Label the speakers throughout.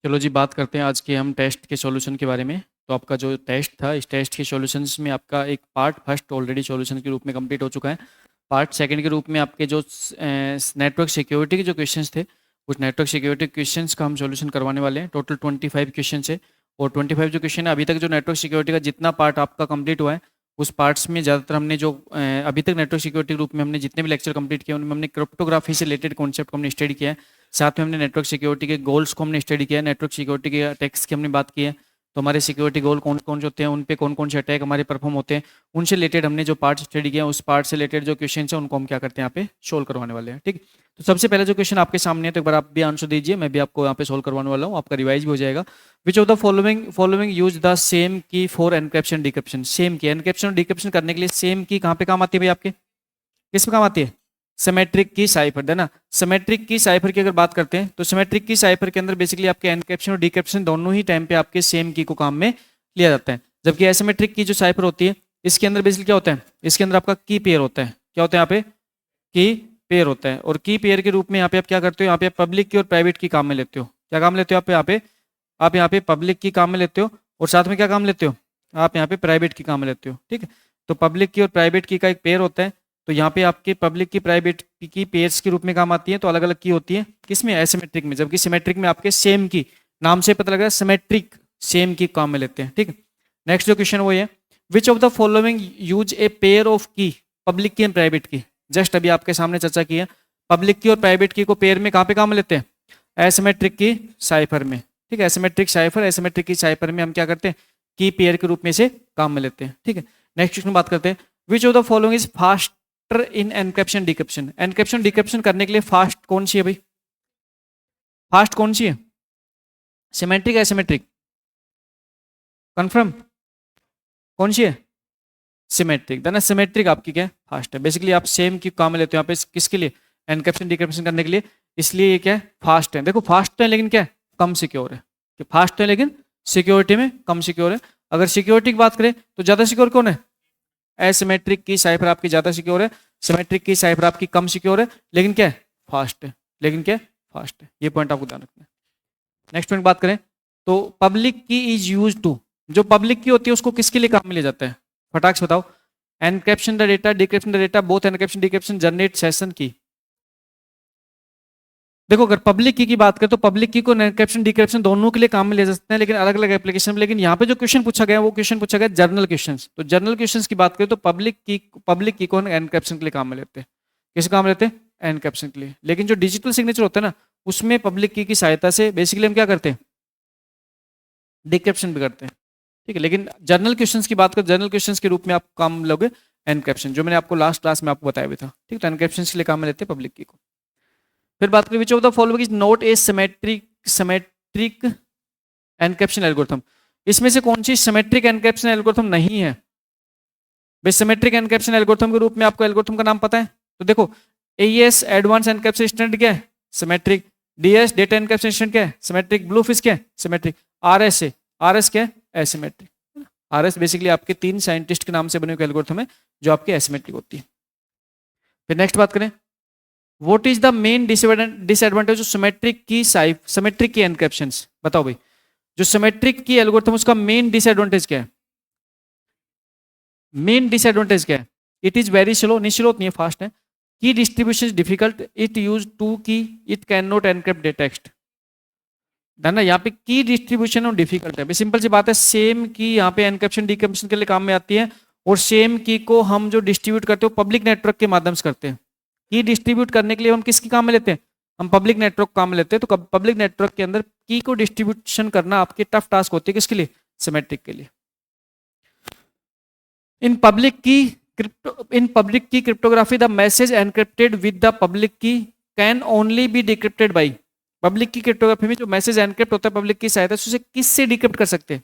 Speaker 1: चलो जी, बात करते हैं आज के हम टेस्ट के सॉल्यूशन के बारे में। तो आपका जो टेस्ट था, इस टेस्ट के सॉल्यूशंस में आपका एक पार्ट फर्स्ट ऑलरेडी सॉल्यूशन के रूप में कंप्लीट हो चुका है। पार्ट सेकंड के रूप में आपके जो नेटवर्क सिक्योरिटी के जो क्वेश्चंस थे, उस नेटवर्क सिक्योरिटी क्वेश्चंस का हम सॉल्यूशन करवाने वाले हैं। टोटल 25 क्वेश्चन है, और 25 जो क्वेश्चन है, अभी तक जो नेटवर्क सिक्योरिटी का जितना पार्ट आपका कंप्लीट हुआ है, उस पार्ट्स में ज़्यादातर हमने जो अभी तक नेटवर्क सिक्योरिटी के रूप में हमने जितने भी लेक्चर कंप्लीट किए, उनमें हमने क्रिप्टोग्राफी से रिलेटेड कॉन्सेप्ट को हमने स्टडी किया है। साथ में हमने नेटवर्क सिक्योरिटी के गोल्स को हमने स्टडी किया है, नेटवर्क सिक्योरिटी के अटैक्स की हमने बात की है। तो हमारे सिक्योरिटी गोल कौन कौन से होते हैं, उन पे कौन कौन से अटैक हमारे परफॉर्म होते हैं, उनसे रिलेटेड हमने जो पार्ट स्टडी किया, उस पार्ट से रिलेटेड जो क्वेश्चन है उनको हम क्या करते हैं, यहाँ पे सोल्व करवाने वाले हैं। ठीक, तो सबसे पहले जो क्वेश्चन आपके सामने है, तो एक बार आप भी आंसर दीजिए, मैं भी आपको यहाँ पे सोल्व करवाने वाला हूँ, आपका रिवाइज भी हो जाएगा। विच of the following use the same की फॉर एनक्रिप्शन डिक्रिप्शन। सेम की एनक्रिप्शन और डिक्रिप्शन करने के लिए सेम की कहाँ पे काम आती है भाई आपके, किस में काम आती है? सिमेट्रिक की साइफर, है ना। सिमेट्रिक की साइफर की अगर बात करते हैं, तो सिमेट्रिक की साइफर के अंदर बेसिकली आपके एनक्रिप्शन और डिक्रिप्शन दोनों ही टाइम पे आपके सेम की को काम में लिया जाता है। जबकि एसिमेट्रिक की जो साइफर होती है, इसके अंदर बेसिकली क्या होता है, इसके अंदर आपका की पेयर होता है। क्या होता है यहाँ पे? की पेयर होता है। और की पेयर के रूप में यहाँ पे आप क्या करते हो, यहाँ पे पब्लिक की और प्राइवेट की काम में लेते हो। क्या काम लेते हो आप यहाँ पे पब्लिक की काम में लेते हो, और साथ में क्या काम लेते हो, आप यहाँ पे प्राइवेट की काम में लेते हो। ठीक है, तो पब्लिक की और प्राइवेट की का एक पेयर होता है। तो यहाँ पे आपके पब्लिक की प्राइवेट की पेयर्स के रूप में काम आती है, तो अलग अलग की होती है किसमें, एसिमेट्रिक में। जबकि सिमेट्रिक में आपके सेम की, नाम से पता लग रहा है सिमेट्रिक, सेम की काम में लेते हैं। ठीक है, नेक्स्ट जो क्वेश्चन वो है, which of the following use a pair of की, पब्लिक की एंड प्राइवेट की। जस्ट अभी आपके सामने चर्चा की है, पब्लिक की और प्राइवेट की को पेयर में कहाँ पे काम में लेते हैं, एसिमेट्रिक की साइफर में। ठीक है, एसिमेट्रिक साइफर, एसिमेट्रिक की साइफर में हम क्या करते हैं, की पेयर के रूप में से काम में लेते हैं। ठीक है, नेक्स्ट क्वेश्चन बात करते हैं, विच of the following is faster in encryption decryption. Encryption decryption करने के लिए फास्ट कौन सी है भाई, फास्ट कौन सी है, सिमेट्रिक एसिमेट्रिक, कंफर्म कौन सी है, सिमेट्रिक। देना सिमेट्रिक आपकी क्या है, फास्ट है। बेसिकली आप सेम की काम में लेते हो यहाँ पे किसके लिए, एनक्रिप्शन डिक्रिप्शन करने के लिए, इसलिए ये क्या है, फास्ट है। देखो फास्ट है लेकिन क्या है, कम सिक्योर है। कि फास्ट है लेकिन सिक्योरिटी में कम सिक्योर है। अगर सिक्योरिटी की बात करें तो ज्यादा सिक्योर कौन है, एसिमेट्रिक की साइफर आपकी ज्यादा सिक्योर है, सिमेट्रिक की साइफर आपकी कम सिक्योर है, लेकिन क्या है, फास्ट है। लेकिन क्या है, फास्ट है। ये पॉइंट आपको ध्यान रखना है। नेक्स्ट पॉइंट बात करें, तो पब्लिक की इज यूज टू, जो पब्लिक की होती है उसको किसके लिए काम में लिया जाता है, फटाक से बताओ। Encryption the data, decryption the data, both encryption decryption, generate session की। देखो अगर पब्लिक की बात करें तो पब्लिक की को एनक्रिप्शन डिक्रिप्शन दोनों के लिए काम में ले सकते हैं, लेकिन अलग अलग एप्लीकेशन में। लेकिन यहाँ पे जो क्वेश्चन पूछा गया वो क्वेश्चन पूछा गया जर्नल क्वेश्चन। तो जर्नल क्वेश्चन की बात करें तो पब्लिक की को एनक्रिप्शन के लिए काम में लेते हैं। किस काम में लेते हैं, एनक्रिप्शन के लिए। लेकिन जो डिजिटल सिग्नेचर होता है ना, उसमें पब्लिक की सहायता से बेसिकली हम क्या करते हैं, डिक्रिप्शन भी करते हैं। ठीक है, लेकिन जर्नल क्वेश्चंस की बात करें, जर्नल क्वेश्चंस के रूप में आप काम लोगे एनक्रिप्शन, जो मैंने आपको लास्ट क्लास में आपको बताया भी था। ठीक, तो एनक्रिप्शन के लिए काम में लेते हैं पब्लिक की को। फिर बात करें, विच of the following is not A symmetric encryption algorithm. इसमें से कौन सी सिमेट्रिक एनक्रिप्शन एल्गोरिथम नहीं है। भाई सिमेट्रिक एनक्रिप्शन एल्गोरिथम के रूप में आपको एल्गोरिथम का नाम पता है, तो देखो एईएस एडवांस एनक्रिप्शन स्टैंडर्ड क्या है, symmetric. DS data encryption standard क्या है, सिमेट्रिक। ब्लूफिश क्या है, सिमेट्रिक। आरएस है, आरएस क्या है, एसिमेट्रिक। आरएस बेसिकली आपके 3 साइंटिस्ट के नाम से बने हुए एल्गोरिथम है जो आपके एसिमेट्रिक होती है। फिर नेक्स्ट बात करें, what is the main disadvantage of symmetric की एनक्रिप्शन। बताओ भाई, जो सिमेट्रिक की एल्गोरिथम उसका मेन डिसएडवांटेज क्या है, मेन डिसएडवांटेज क्या है, इट इज वेरी स्लो, नहीं स्लो नहीं है, फास्ट है। Key distribution difficult, it use two key, it can not encrypt text. ना यहाँ पे की डिस्ट्रीब्यूशन और डिफिकल्ट है। सिंपल सी बात है, सेम की यहाँ पे एनक्रिप्शन डिक्रिप्शन के लिए काम में आती है, और सेम की को हम जो डिस्ट्रीब्यूट करते हो पब्लिक नेटवर्क के माध्यम से करते हैं। की डिस्ट्रीब्यूट करने के लिए हम किसकी काम में लेते हैं, हम पब्लिक नेटवर्क काम में लेते हैं। तो पब्लिक नेटवर्क के अंदर की को डिस्ट्रीब्यूशन करना आपकी टफ टास्क होती है, किसके लिए, सिमेट्रिक के लिए। In public key cryptography the message encrypted with the public key can only be decrypted by. Public key cryptography में जो मैसेज एनक्रिप्ट होता है पब्लिक की सहायता से, उसे किससे डिक्रिप्ट कर सकते हैं,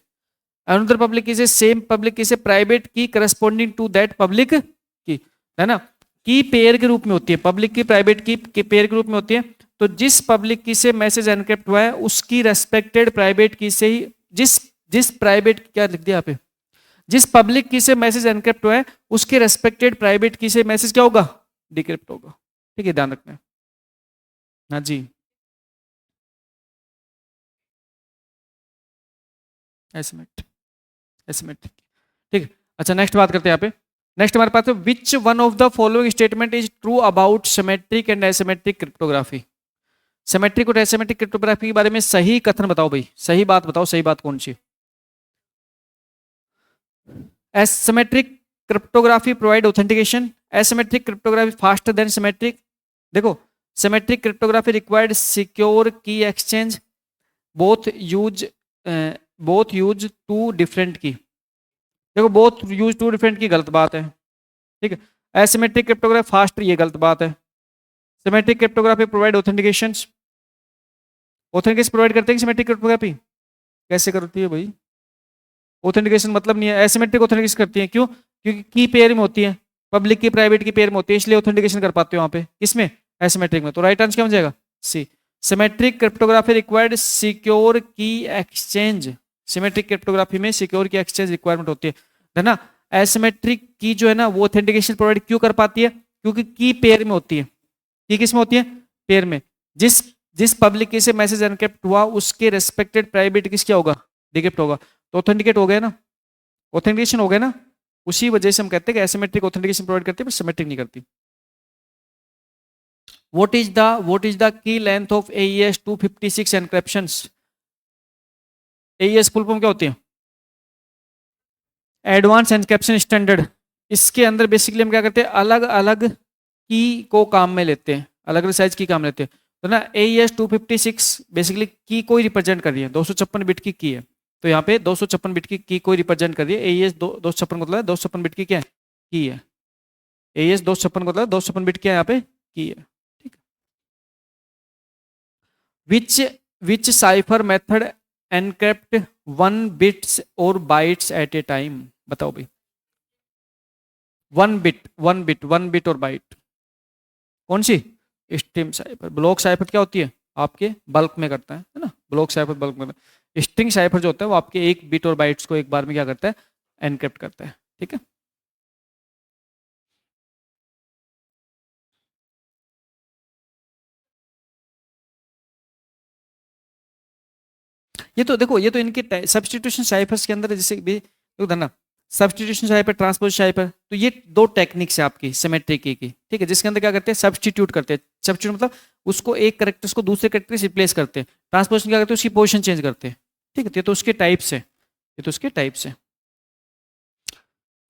Speaker 1: अनदर पब्लिक की से, सेम पब्लिक की से, प्राइवेट की करस्पॉन्डिंग टू दैट पब्लिक की, है ना। की पेयर के रूप में होती है, पब्लिक की प्राइवेट की पेयर के रूप में होती है। तो जिस पब्लिक की से मैसेज एनक्रिप्ट हुआ है उसकी रेस्पेक्टेड प्राइवेट की से ही, जिस प्राइवेट, क्या लिख दिया यहाँ पे, जिस पब्लिक की से मैसेज एनक्रिप्ट हुआ है उसके रेस्पेक्टेड प्राइवेट की से मैसेज क्या होगा, डिक्रिप्ट होगा। ठीक है, ध्यान रखना है। हाँ जी, एसिमेट्रिक, एसिमेट्रिक। ठीक है, अच्छा नेक्स्ट बात करते हैं यहाँ पे। नेक्स्ट हमारे पास है which one of the following statement is true about symmetric and asymmetric cryptography. Symmetric और एसिमेट्रिक क्रिप्टोग्राफी के बारे में सही कथन बताओ भाई, सही बात बताओ, सही बात कौन सी। Asymmetric cryptography provide authentication, asymmetric cryptography faster than symmetric. देखो, symmetric cryptography required secure key exchange, both use use two different key. देखो बोथ यूज टू डिफरेंट की गलत बात है, ठीक है। एसिमेट्रिक क्रिप्टोग्राफी फास्ट, ये गलत बात है। Symmetric cryptography provide authentication, authentication provide करते हैं सिमेट्रिक क्रिप्टोग्राफी, कैसे करती है भाई, ऑथेंटिकेशन मतलब नहीं है। एसिमेट्रिक ऑथेंटिकेशन करती है, क्यों, क्योंकि की पेयर में होती है, पब्लिक की प्राइवेट की पेयर में होती है, इसलिए ऑथेंटिकेशन कर पाते हो वहां पे, किसमें, एसिमेट्रिक में। तो राइट आंसर क्या हो जाएगा, सी। Symmetric cryptography required secure key exchange, symmetric cryptography में सिक्योर की एक्सचेंज रिक्वायरमेंट होती है ना। एसिमेट्रिक की जो है ना वो ऑथेंटिकेशन प्रोवाइड क्यों कर पाती है, क्योंकि की पेयर में होती है। की किस में होती है, पेयर में। जिस जिस पब्लिक की से मैसेज एनक्रिप्ट हुआ उसके रेस्पेक्टेड प्राइवेट किस क्या होगा, डिक्रिप्ट होगा, तो ऑथेंटिकेट हो गया ना, ऑथेंटिकेशन हो गया ना। उसी वजह से हम कहते हैं कि एसिमेट्रिक ऑथेंटिकेशन प्रोवाइड करती है पर सिमेट्रिक नहीं करती। what is the key length of AES 256 encryptions। AES full form क्या होती है, एडवांस एनक्रिप्शन स्टैंडर्ड। इसके अंदर बेसिकली हम क्या करते हैं, अलग अलग की को काम में लेते हैं, अलग अलग साइज की काम लेते हैं। तो ना AES 256 बेसिकली की को ही रिप्रेजेंट कर रही है, 256 बिट की है। तो यहाँ पे 256 बिट की को रिप्रेजेंट कर रही है। AES 256 मतलब है 256 बिट की क्या है, की है। AES 256 मतलब 256 बिट क्या है यहाँ पे, की है, ठीक है। विच साइफर मेथड एनक्रिप्ट 1 बिट्स और बाइट्स एट ए टाइम, बताओ भाई। 1 बिट और बाइट, कौन सी, स्ट्रिंग साइफर। ब्लॉक साइफर क्या होती है, आपके बल्क में करता है ना, ब्लॉक साइफर बल्क में। स्ट्रिंग साइफर जो होता है वो आपके 1 बिट और बाइट्स को एक बार में क्या करता है, एनक्रिप्ट करता है, ठीक है। ये तो देखो, ये तो इनके सब्सटीट्यूशन साइफर्स के अंदर जैसे भी देखो ना, सब्सटीट्यूशन साइफर, ट्रांसपोज साइफर, तो ये दो टेक्निक्स है आपकी सिमेट्रिक की, ठीक है, जिसके अंदर क्या करते हैं, सब्सटीट्यूट करते हैं। सब्सटीट्यूट मतलब उसको एक करेक्टर्स को दूसरे करेक्टर से रिप्लेस करते हैं। ट्रांसपोजिशन क्या करते हैं, उसकी पोजीशन चेंज करते हैं, ठीक है। तो ये तो उसके टाइप्स है, ये तो उसके टाइप्स है।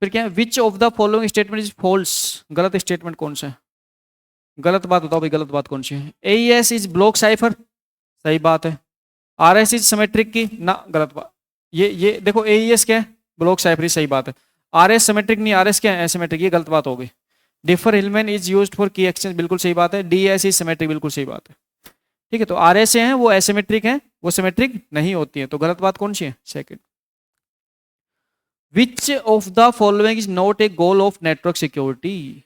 Speaker 1: फिर क्या है, which of the following statement is false, गलत स्टेटमेंट कौन सा है, गलत बात बताओ भाई, गलत बात कौन सी है। AES इज ब्लॉक साइफर, सही बात है। RS इज सिमेट्रिक की ना, गलत बात। ये देखो AES क्या है, ब्लॉक साइफर, सही बात है। RS सिमेट्रिक नहीं, RS क्या है, एसिमेट्रिक, ये गलत बात हो गई। Differ Hillman is used for की एक्सचेंज, बिल्कुल सही बात है। DS इज सिमेट्रिक, बिल्कुल सही बात है, ठीक है। तो RS हैं वो एसिमेट्रिक हैं, वो सिमेट्रिक नहीं होती है, तो गलत बात कौन सी है, second. Which of the following is not a goal of network security.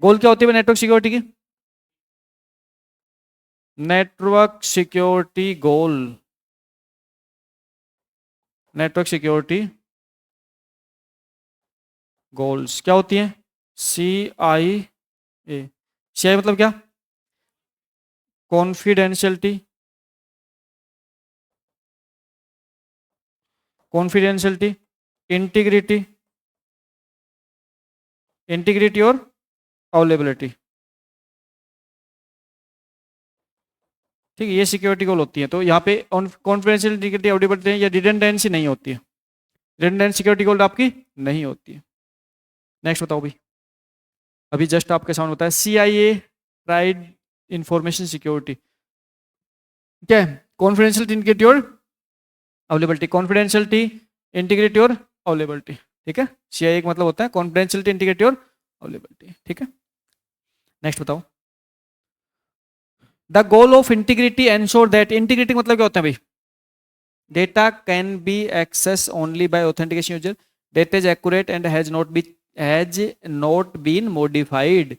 Speaker 1: Goal क्या होती है नेटवर्क सिक्योरिटी की, network security goal, network security goals क्या होती हैं, CIA। CIA मतलब क्या, कॉन्फिडेंशियलिटी, कॉन्फिडेंशियलिटी, इंटीग्रिटी, इंटीग्रिटी और अवेलेबिलिटी, ठीक है। ये सिक्योरिटी गोल होती है। तो यहाँ पे कॉन्फिडेंशियल, इंटीग्रिटी, अवेलेबिलिटी या रिडंडेंसी नहीं होती है, रिडंडेंट सिक्योरिटी गोल आपकी नहीं होती है। नेक्स्ट बताओ भाई, अभी जस्ट आपके सामने बताया CIA ट्राइड इंफॉर्मेशन सिक्योरिटी, क्या है, कॉन्फिडेंशियल, इंटीग्रिटी और अवेलेबिलिटी, कॉन्फिडेंशियलिटी, इंटीग्रिटी और अवेलेबिलिटी, ठीक है। CIA का मतलब होता है कॉन्फिडेंशियलिटी, इंटीग्रिटी और अवेलेबिलिटी, ठीक है। नेक्स्ट बताओ, the goal of integrity ensure that, integrity मतलब क्या होता है भाई, data can be access only by authentication user, data is accurate and has not been modified.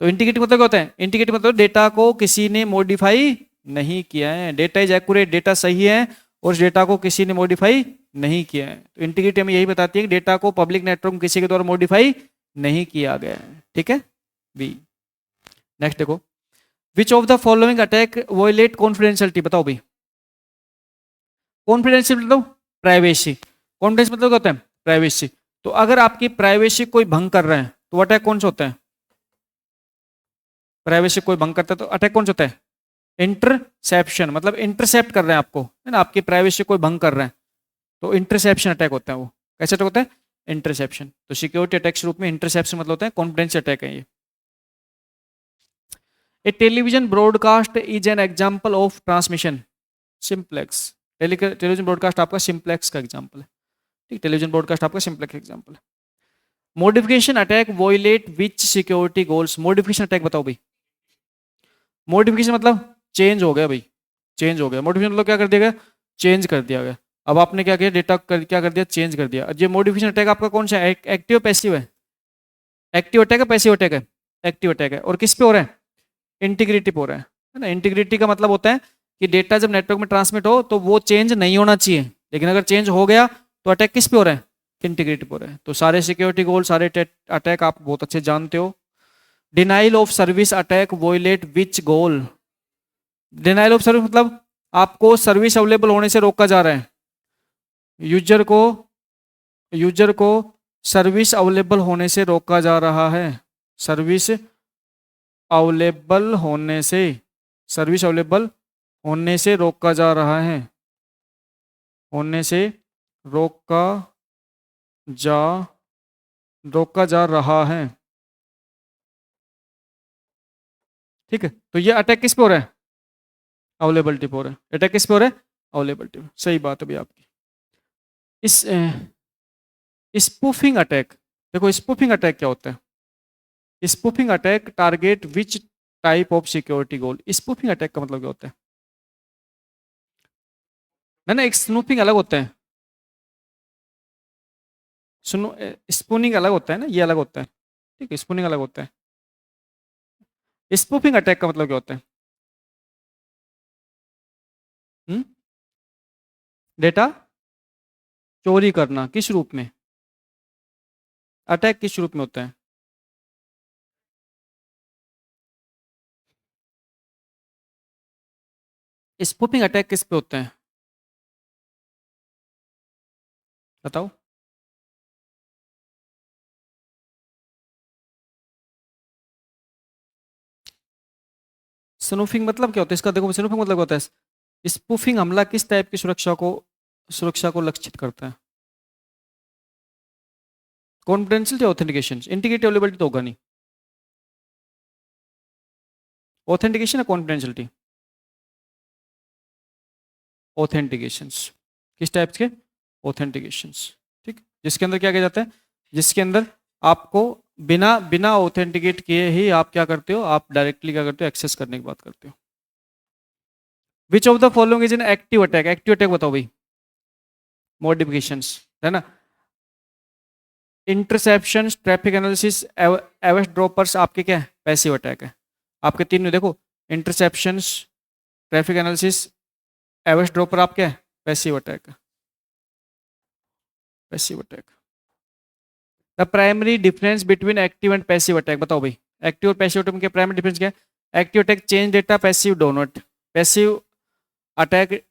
Speaker 1: तो इंटीग्रिटी मतलब क्या होता है, इंटीग्रिटी मतलब डेटा को किसी ने मॉडिफाई नहीं किया है, डेटा इज एक्यूरेट, डेटा सही है और उस डेटा को किसी ने मॉडिफाई नहीं किया है। तो इंटीग्रिटी हमें यही बताती है कि डेटा को पब्लिक नेटवर्क में किसी के द्वारा मॉडिफाई नहीं किया गया है, ठीक है, बी। नेक्स्ट देखो, which of the following attack violate confidentiality, बताओ भाई। कॉन्फिडेंशियल मतलब प्राइवेसी। कॉन्फिडेंस मतलब क्या होता है? प्राइवेसी। तो अगर आपकी प्राइवेसी कोई भंग कर रहा है तो अटैक कौन सा होता है? प्राइवेसी कोई भंग करता है तो अटैक कौन सा होता है? इंटरसेप्शन। मतलब इंटरसेप्ट कर रहे हैं आपको, है ना, आपकी प्राइवेसी कोई भंग कर रहे हैं तो इंटरसेप्शन अटैक होता है वो। कैसे अटैक होता है? इंटरसेप्शन। तो सिक्योरिटी अटैक के रूप में इंटरसेप्शन मतलब होता है कॉन्फिडेंस अटैक है ये। ए television broadcast is an example of transmission simplex. Television broadcast आपका सिंप्लेक्स का एग्जांपल है। ठीक, टेलीविजन ब्रॉडकास्ट आपका सिंप्लेक्स एग्जांपल है। मॉडिफिकेशन अटैक वॉयलेट विच सिक्योरिटी गोल्स। मॉडिफिकेशन अटैक बताओ भाई। मॉडिफिकेशन मतलब चेंज हो गया भाई, चेंज हो गया। मॉडिफिकेशन मतलब क्या कर दिया गया? चेंज कर दिया गया। अब आपने क्या किया? डेटा क्या कर दिया? चेंज कर दिया। ये मॉडिफिकेशन अटैक आपका कौन सा है? एक्टिव पैसिव है? एक्टिव अटैक है पैसिव अटैक है? एक्टिव अटैक है। और किस पे हो रहा है? इंटीग्रिटी पे हो रहा है ना। इंटीग्रिटी का मतलब होता है कि डेटा जब नेटवर्क में ट्रांसमिट हो तो वो चेंज नहीं होना चाहिए, लेकिन अगर चेंज हो गया तो अटैक किस पे हो रहा है? इंटीग्रिटी पे हो रहा है। तो सारे सिक्योरिटी गोल, सारे अटैक आप बहुत अच्छे जानते हो। Denial of service attack violate which goal. Denial of service मतलब आपको सर्विस अवेलेबल होने से रोका जा रहा है। यूजर को सर्विस अवेलेबल होने से रोका जा रहा है। सर्विस अवेलेबल होने से, सर्विस अवेलेबल होने से रोका जा रहा है, होने से रोका जा रोका जा रहा है। ठीक है, तो ये अटैक किस पे हो रहा है? अवेलेबिलिटी पे हो रहा है। अटैक किस पे हो रहा है? अवेलेबिलिटी पे। सही बात है भैया आपकी। इस स्पूफिंग अटैक, देखो स्पूफिंग अटैक क्या होता है? Spoofing attack target which type of security goal. Spoofing attack का मतलब क्या होता है? ना एक स्नूपिंग अलग होता है। सुनो, स्पूनिंग अलग होता है ना, ये अलग होता है। ठीक है, स्पूनिंग अलग होता है। स्पूफिंग अटैक का मतलब क्या होता है? हम्म? डेटा चोरी करना किस रूप में? अटैक किस रूप में होता है? स्पूफिंग अटैक किस पे होते हैं? बताओ। स्नूफिंग मतलब क्या होता है इसका? देखो, स्नूफिंग मतलब क्या होता है? स्पूफिंग हमला किस टाइप की सुरक्षा को लक्षित करता है? कॉन्फिडेंशियल या ऑथेंटिकेशन? इंटीग्रिटी अवेलेबिलिटी तो होगा नहीं। ऑथेंटिकेशन या कॉन्फिडेंशियलिटी? ऑथेंटिकेशंस। किस टाइप के? ऑथेंटिकेशंस। ठीक, जिसके अंदर क्या किया जाता है? जिसके अंदर आपको बिना बिना ऑथेंटिकेट किए ही आप क्या करते हो? आप डायरेक्टली क्या करते हो? एक्सेस करने की बात करते हो। विच of the following is an active attack? Active attack बताओ भाई। मॉडिफिकेशंस, है ना। इंटरसेप्शन, ट्रैफिक एनालिसिस, एवस ड्रॉपर्स आपके क्या है? पैसिव अटैक है। आपके तीन में देखो, interceptions, traffic analysis, eavesdropper आप क्या है? पैसिव अटैक है। Passive attack. The primary difference between active and passive attack बताओ भाई। एक्टिव और पैसिव अटैक के प्राइमरी डिफरेंस क्या है? Active attack change data, passive do not. Passive attack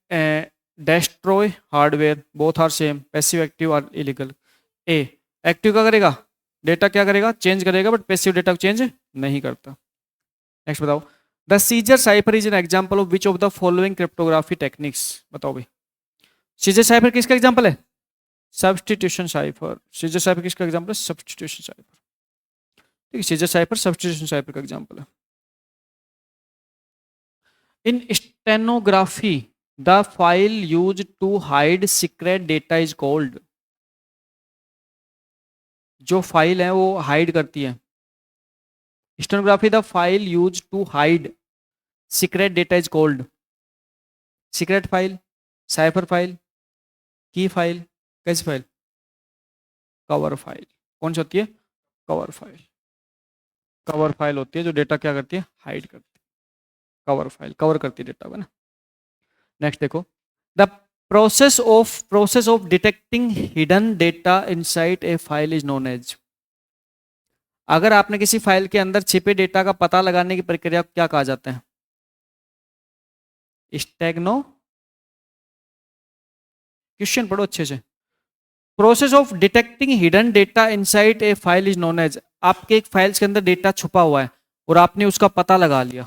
Speaker 1: destroy hardware, both are same. Passive active are illegal. A, active क्या करेगा? Data क्या करेगा? चेंज करेगा, बट पैसिव डेटा चेंज नहीं करता। नेक्स्ट बताओ। The Caesar cipher is an example of which of the following cryptography techniques बताओ भाई। सीजर साइफर किसका एग्जांपल है? Substitution cipher. सीजर साइफर किसका एग्जांपल है? Substitution cipher. ठीक है, सीजर साइफर सब्सटीट्यूशन साइफर का एग्जांपल है। In stenography the file use to hide secret data is called. जो फाइल है वो हाइड करती है। Stenography the file use to hide secret data is called. Secret file, cipher file, की file, कैसी file? Cover file. कौन सी होती है? Cover file. कवर फाइल होती है जो डेटा क्या करती है? हाइड करती है। कवर फाइल कवर करती है डेटा को ना। नेक्स्ट देखो। The process of detecting hidden data inside a file is known as. अगर आपने किसी फाइल के अंदर छिपे डेटा का पता लगाने की प्रक्रिया को क्या कहा जाता है? स्टेगनो क्वेश्चन पढ़ो अच्छे से। Process of detecting hidden data inside a file is known as, आपके एक फाइल्स के अंदर डेटा छुपा हुआ है और आपने उसका पता लगा लिया,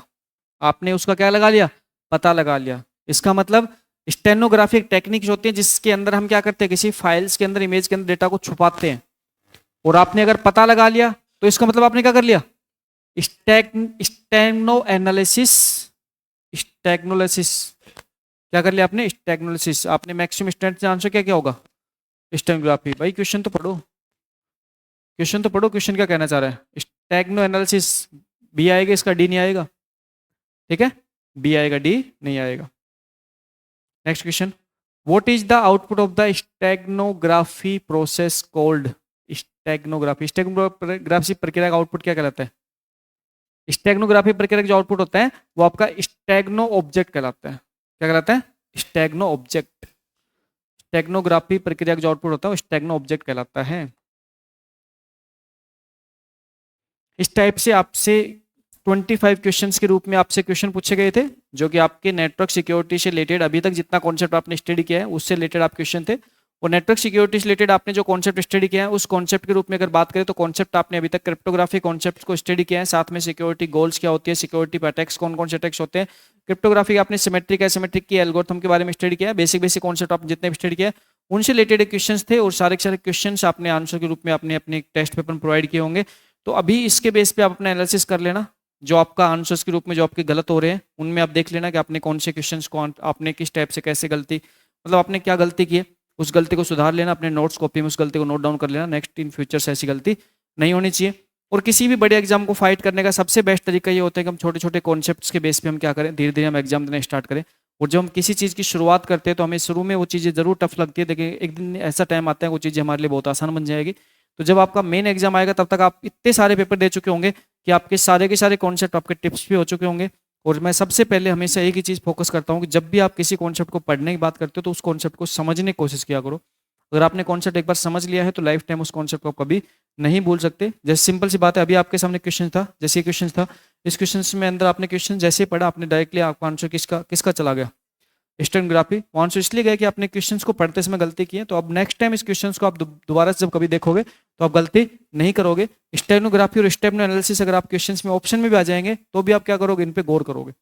Speaker 1: आपने उसका क्या लगा लिया, पता लगा लिया। इसका मतलब स्टेनोग्राफी टेक्निक्स होती है जिसके अंदर हम क्या करते हैं, किसी फाइल्स के अंदर, इमेज के अंदर डेटा को छुपाते हैं, और आपने अगर पता लगा लिया तो इसका मतलब आपने क्या कर लिया, स्टेनो एनालिसिस, स्टेग्नोलिसिस, क्या कर लिया आपने, स्टेग्नोलिसिस। आपने मैक्सिमम स्टैंडर्ड आंसर क्या क्या होगा, स्टेनोग्राफी। भाई क्वेश्चन तो पढ़ो, क्वेश्चन तो पढ़ो, क्वेश्चन क्या कहना चाह रहा है। स्टेग्नो एनालिसिस बी आएगा इसका, डी नहीं आएगा, ठीक है, बी आएगा, डी नहीं आएगा। Next question, what is the output of the steganography process called, steganography, steganography प्रक्रिया का आउटपुट क्या कहलाता है, स्टेग्नोग्राफी प्रक्रिया का जो आउटपुट होता है वो आपका स्टेग्नो ऑब्जेक्ट कहलाता है। क्या कहलाता है, स्टेग्नो ऑब्जेक्ट। स्टेग्नोग्राफी प्रक्रिया का जो आउटपुट होता है वो स्टेग्नो ऑब्जेक्ट कहलाता है। इस टाइप से आपसे 25 क्वेश्चंस के रूप में आपसे क्वेश्चन पूछे गए थे, जो कि आपके नेटवर्क सिक्योरिटी से रिलेटेड अभी तक जितना कॉन्सेप्ट आपने स्टडी किया है उससे रिलेटेड आप क्वेश्चन थे। और नेटवर्क सिक्योरिटी से रिलेटेड आपने जो कॉन्सेप्ट स्टडी किया है उस कॉन्सेप्ट के रूप में अगर बात करें तो कॉन्सेप्ट आपने अभी तक क्रिप्टोग्राफी कॉन्सेप्ट को स्टडी किया है, साथ में सिक्योरिटी गोल्स क्या होती है, सिक्योरिटी अटैक्स कौन कौन से अटैक्स होते हैं, क्रिप्टोग्राफी आपने सिमेट्रिक एसिमेट्रिक की एल्गोरिथम के बारे में स्टडी किया है। बेसिक बेसिक कॉन्सेप्ट आप जितने भी स्टडी किया उनसे रिलेटेड क्वेश्चन थे, और सारे के सारे क्वेश्चन आपने आंसर के रूप में आपने अपने टेस्ट पेपर में प्रोवाइड किए होंगे। तो अभी इसके बेस पे आप अपना एनालिसिस कर लेना, जो आपका आंसर्स के रूप में जो आपके गलत हो रहे हैं उनमें आप देख लेना कि आपने कौन से क्वेश्चंस को आपने किस टाइप से कैसे गलती, मतलब आपने क्या गलती की है, उस गलती को सुधार लेना, अपने नोट्स कॉपी में उस गलती को नोट डाउन कर लेना। नेक्स्ट इन फ्यूचर से ऐसी गलती नहीं होनी चाहिए। और किसी भी बड़े एग्जाम को फाइट करने का सबसे बेस्ट तरीका ये होता है कि हम छोटे छोटे कॉन्सेप्ट्स के बेस पे हम क्या करें, धीरे धीरे हम एग्जाम देना स्टार्ट करें। और जब हम किसी चीज़ की शुरुआत करते हैं तो हमें शुरू में वो चीज़ें जरूर टफ लगती है, लेकिन एक दिन ऐसा टाइम आता है वो चीज़ें हमारे लिए बहुत आसान बन जाएगी। तो जब आपका मेन एग्जाम आएगा तब तक आप इतने सारे पेपर दे चुके होंगे कि आपके सारे के सारे कॉन्सेप्ट आपके टिप्स भी हो चुके होंगे। और मैं सबसे पहले हमेशा एक ही चीज़ फोकस करता हूँ कि जब भी आप किसी कॉन्सेप्ट को पढ़ने की बात करते हो तो उस कॉन्सेप्ट को समझने की कोशिश किया करो। अगर आपने कॉन्सेप्ट एक बार समझ लिया है तो लाइफ टाइम उस कॉन्सेप्ट को कभी नहीं भूल सकते। जैसे सिंपल सी बात है, अभी आपके सामने क्वेश्चन था, जैसे क्वेश्चन था, इस क्वेश्चन में अंदर आपने क्वेश्चन जैसे पढ़ा आपने डायरेक्टली आपका आंसर किसका किसका चला गया, स्टेनोग्राफी। आंसर इसलिए गया कि आपने क्वेश्चंस को पढ़ते समय गलती की है। तो अब नेक्स्ट टाइम इस क्वेश्चंस को आप दोबारा से जब कभी देखोगे तो आप गलती नहीं करोगे। स्टेनोग्राफी और स्टेग्नो एनालिसिस अगर आप क्वेश्चंस में ऑप्शन में भी आ जाएंगे तो भी आप क्या करोगे, इन पे गौर करोगे।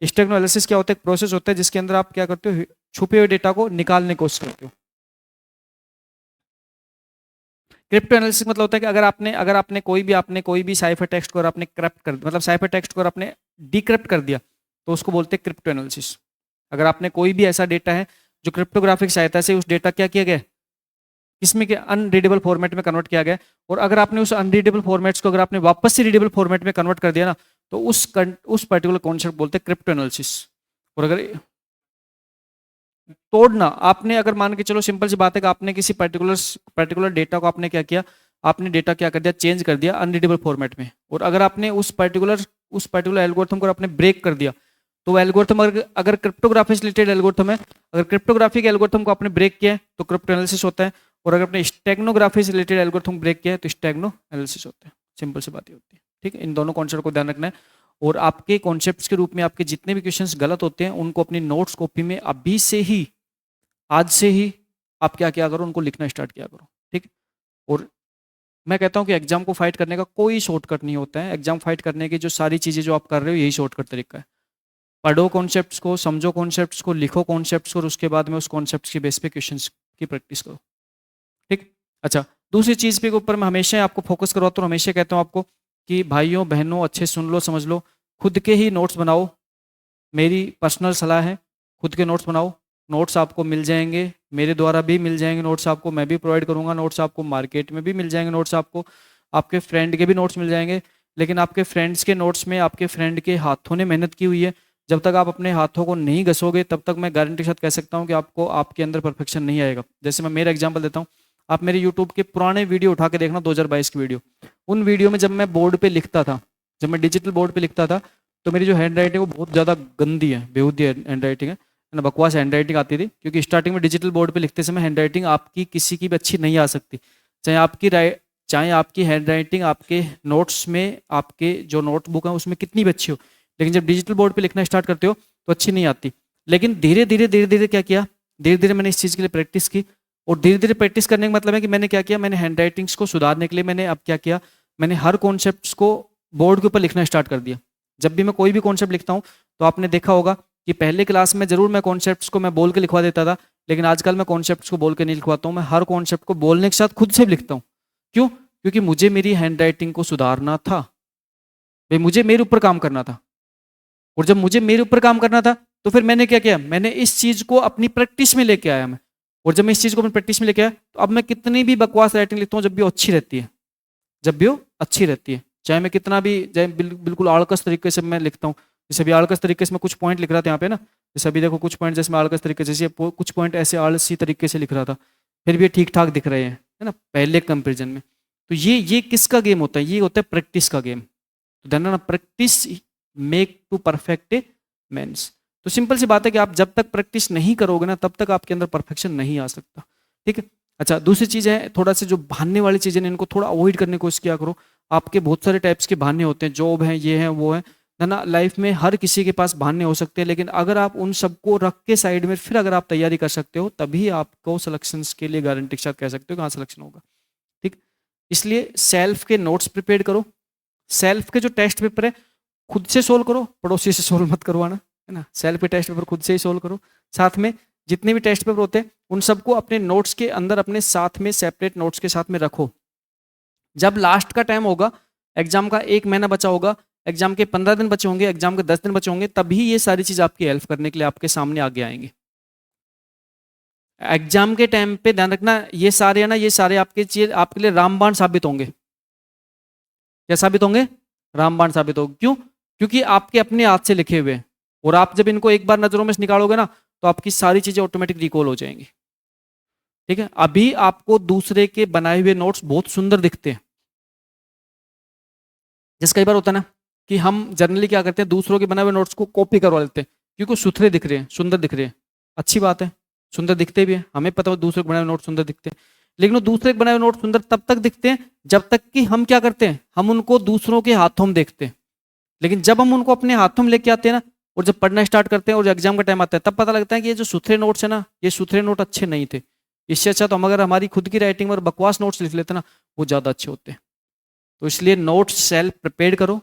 Speaker 1: स्टेग्नो एनालिसिस क्या होता है, एक प्रोसेस होता है जिसके अंदर आप क्या करते हो, छुपे हुए डेटा को निकालने की कोशिश करते हो। क्रिप्टो एनालिसिस मतलब होता है कि अगर आपने कोई भी साइफर टेक्स्ट को अगर आपने क्रप्ट कर, मतलब साइफर टेक्स्ट को अगर आपने डिक्रिप्ट कर दिया तो उसको बोलते हैं क्रिप्टो एनालिसिस। अगर आपने कोई भी ऐसा डेटा है जो क्रिप्टोग्राफिक सहायता से उस डेटा क्या किया गया, इसमें के अनरीडेबल फॉर्मेट में कन्वर्ट किया गया, और अगर आपने उस अनरीडेबल फॉर्मेट्स को अगर आपने वापस से रीडेबल फॉर्मेट में कन्वर्ट कर दिया ना तो उस पर्टिकुलर कॉन्सेप्ट बोलते हैं क्रिप्टो एनालिसिस। और अगर तोड़ना, आपने अगर मान के चलो सिंपल सी बात है कि आपने किसी पर्टिकुलर डेटा को आपने क्या किया, आपने डेटा क्या कर दिया, चेंज कर दिया अनरीडेबल फॉर्मेट में, और अगर आपने उस पर्टिकुलर एल्गोरिथम को आपने ब्रेक कर दिया तो एल्गोरिथम अगर क्रिप्टोग्राफी से रिलेटेड एल्गोरिथम है, अगर क्रिप्टोग्राफी के एल्गोरिथम को आपने ब्रेक किया है तो क्रिप्टो एनालिसिस होता है, और अगर आपने स्टेग्नोग्राफी से रिलेटेड एल्गोरिथम ब्रेक किया है तो स्टेग्नो एनालिसिस होता है। सिंपल सी बात ही होती है, ठीक है। इन दोनों कॉन्सेप्ट को ध्यान रखना है, और आपके कॉन्सेप्ट्स के रूप में आपके जितने भी क्वेश्चंस गलत होते हैं उनको अपनी नोट्स कॉपी में अभी से ही, आज से ही आप क्या क्या करो, उनको लिखना स्टार्ट किया करो, ठीक। और मैं कहता हूँ कि एग्जाम को फाइट करने का कोई शॉर्टकट नहीं होता है। एग्जाम फाइट करने की जो सारी चीज़ें जो आप कर रहे हो यही शॉर्टकट तरीका है। पढ़ो कॉन्सेप्ट्स को, समझो कॉन्सेप्ट्स को, लिखो कॉन्सेप्ट्स को, और उसके बाद में उस कॉन्सेप्ट्स के बेस पे क्वेश्चंस की प्रैक्टिस करो, ठीक। अच्छा, दूसरी चीज़ पे ऊपर मैं हमेशा आपको फोकस करवाता हूँ, हमेशा कहता हूँ आपको कि भाइयों बहनों अच्छे सुन लो, समझ लो, खुद के ही नोट्स बनाओ। मेरी पर्सनल सलाह है, खुद के नोट्स बनाओ। नोट्स आपको मिल जाएंगे, मेरे द्वारा भी मिल जाएंगे नोट्स आपको, मैं भी प्रोवाइड करूँगा नोट्स आपको, मार्केट में भी मिल जाएंगे नोट्स आपको, आपके फ्रेंड के भी नोट्स मिल जाएंगे। लेकिन आपके फ्रेंड्स के नोट्स में आपके फ्रेंड के हाथों ने मेहनत की हुई है, जब तक आप अपने हाथों को नहीं घसोगे तब तक मैं गारंटी के साथ कह सकता हूँ कि आपको आपके अंदर परफेक्शन नहीं आएगा। जैसे मैं मेरा एग्जांपल देता हूँ, आप मेरे यूट्यूब के पुराने वीडियो उठा के देखना, 2022 की वीडियो। उन वीडियो में जब मैं बोर्ड पे लिखता था, जब मैं डिजिटल बोर्ड पे लिखता था तो मेरी जो हैंड राइटिंग वो बहुत ज़्यादा गंदी है, बेहूदी हैंड राइटिंग है ना, बकवास हैंड राइटिंग आती थी। क्योंकि स्टार्टिंग में डिजिटल बोर्ड पे लिखते समय हैंड राइटिंग आपकी किसी की भी अच्छी नहीं आ सकती, चाहे आपकी हैंड राइटिंग आपके नोट्स में, आपके जो नोटबुक है उसमें कितनी भी अच्छी हो, लेकिन जब डिजिटल बोर्ड पे लिखना स्टार्ट करते हो तो अच्छी नहीं आती। लेकिन धीरे धीरे क्या किया, धीरे धीरे मैंने इस चीज़ के लिए प्रैक्टिस की, और धीरे धीरे प्रैक्टिस करने का मतलब है कि मैंने क्या किया, मैंने हैंड राइटिंग्स को सुधारने के लिए मैंने अब क्या किया, मैंने हर कॉन्सेप्ट्स को बोर्ड के ऊपर लिखना स्टार्ट कर दिया। जब भी मैं कोई भी कॉन्सेप्ट लिखता हूँ तो आपने देखा होगा कि पहले क्लास में जरूर मैं कॉन्सेप्ट्स को मैं बोल के लिखवा देता था, लेकिन आजकल मैं कॉन्सेप्ट्स को बोल के नहीं लिखवाता हूँ, मैं हर कॉन्सेप्ट को बोलने के साथ खुद से भी लिखता हूँ। क्यों? क्योंकि मुझे मेरी हैंड राइटिंग को सुधारना था भाई, मुझे मेरे ऊपर काम करना था। और जब मुझे मेरे ऊपर काम करना था तो फिर मैंने क्या किया, मैंने इस चीज को अपनी प्रैक्टिस में लेके आया मैं। और जब मैं इस चीज को अपनी प्रैक्टिस में लेके आया तो अब मैं कितनी भी बकवास राइटिंग लिखता हूँ, जब भी वो अच्छी रहती है, जब भी वो अच्छी रहती है, चाहे मैं कितना भी चाहे बिल्कुल आड़कस तरीके से मैं लिखता हूँ। जैसे अभी आड़कस तरीके से मैं कुछ पॉइंट लिख रहा था यहाँ पे ना, जैसे अभी देखो कुछ पॉइंट जैसे मैं आड़कस तरीके से, जैसे कुछ पॉइंट ऐसे आलसी तरीके से लिख रहा था, फिर भी ये ठीक ठाक दिख रहे हैं, है ना, पहले कंपेरिजन में। तो ये किसका गेम होता है, ये होता है प्रैक्टिस का गेम। तो ध्यान, practice make to perfect men's. तो सिंपल सी बात है कि आप जब तक प्रैक्टिस नहीं करोगे ना तब तक आपके अंदर परफेक्शन नहीं आ सकता। ठीक है। अच्छा, दूसरी चीज है, थोड़ा सा जो बहाने वाली चीजें इनको थोड़ा अवॉइड करने की कोशिश किया करो। आपके बहुत सारे टाइप्स के बहाने होते हैं, जॉब है, ये है, वो है ना, लाइफ में हर किसी के पास बहाने हो सकते हैं, लेकिन अगर आप उन सबको रख के साइड में फिर अगर आप तैयारी कर सकते हो तभी आपको सिलेक्शन के लिए गारंटी के साथ कह सकते हो कि हाँ सिलेक्शन होगा। ठीक। इसलिए सेल्फ के नोट्स प्रिपेयर करो, सेल्फ के जो टेस्ट पेपर है खुद से सोल्व करो, पड़ोसी से सोल्व मत करवाना, है ना। सेल्फ के टेस्ट पेपर खुद से ही सोल्व करो। साथ में जितने भी टेस्ट पेपर होते हैं उन सबको अपने नोट्स के अंदर अपने साथ में सेपरेट नोट्स के साथ में रखो। जब लास्ट का टाइम होगा, एग्जाम का 1 महीना बचा होगा, एग्जाम के 15 दिन बचे होंगे, एग्जाम के 10 दिन बचे होंगे, तभी ये सारी चीज आपकी हेल्प करने के लिए आपके सामने आगे आएंगे। एग्जाम के टाइम पे ध्यान रखना, ये सारे है ना, ये सारे आपके लिए रामबाण साबित होंगे। क्या साबित होंगे? रामबाण साबित होंगे। क्यों? क्योंकि आपके अपने हाथ से लिखे हुए हैं, और आप जब इनको एक बार नजरों में से निकालोगे ना तो आपकी सारी चीजें ऑटोमेटिक रिकॉल हो जाएंगी। ठीक है। अभी आपको दूसरे के बनाए हुए नोट्स बहुत सुंदर दिखते हैं। जैसे कई बार होता है ना कि हम जनरली क्या करते हैं, दूसरों के बनाए हुए नोट्स को कॉपी करवा लेते हैं क्योंकि सुथरे दिख रहे हैं, सुंदर दिख रहे हैं। अच्छी बात है, सुंदर दिखते भी हैं, हमें पता है दूसरे के बनाए हुए नोट सुंदर दिखते हैं, लेकिन वो दूसरे के बनाए हुए नोट सुंदर तब तक दिखते हैं जब तक कि हम क्या करते हैं, हम उनको दूसरों के हाथों में देखते हैं। लेकिन जब हम उनको अपने हाथों में लेके आते हैं ना और जब पढ़ना स्टार्ट करते हैं और एग्जाम का टाइम आता है, तब पता लगता है कि ये जो सुथरे नोट्स है ना, ये सुथरे नोट अच्छे नहीं थे। इससे अच्छा तो हम अगर हमारी खुद की राइटिंग और बकवास नोट्स लिख लेते ना, वो ज़्यादा अच्छे होते हैं। तो इसलिए नोट्स सेल्फ प्रिपेयर करो।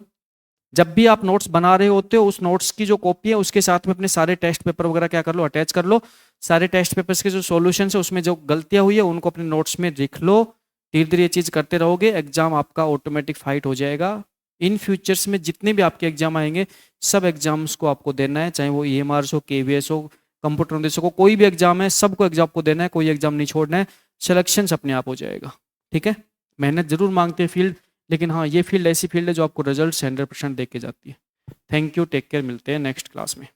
Speaker 1: जब भी आप नोट्स बना रहे होते हो उस नोट्स की जो कॉपी है उसके साथ में अपने सारे टेस्ट पेपर वगैरह क्या कर लो, अटैच कर लो। सारे टेस्ट पेपर्स के जो सॉल्यूशंस है उसमें जो गलतियां हुई है उनको अपने नोट्स में लिख लो। धीरे धीरे ये चीज़ करते रहोगे, एग्जाम आपका ऑटोमेटिक फाइट हो जाएगा। इन फ्यूचर्स में जितने भी आपके एग्जाम आएंगे सब एग्जाम्स को आपको देना है, चाहे वो EMRs हो, KVS हो, कंप्यूटर नॉलेज हो, कोई भी एग्जाम है सबको एग्जाम को देना है, कोई एग्जाम नहीं छोड़ना है। सिलेक्शन अपने आप हो जाएगा। ठीक है। मेहनत जरूर मांगते हैं फील्ड, लेकिन हाँ ये फील्ड ऐसी फील्ड है जो आपको रिजल्ट 100% दे के जाती है। थैंक यू, टेक केयर, मिलते हैं नेक्स्ट क्लास में।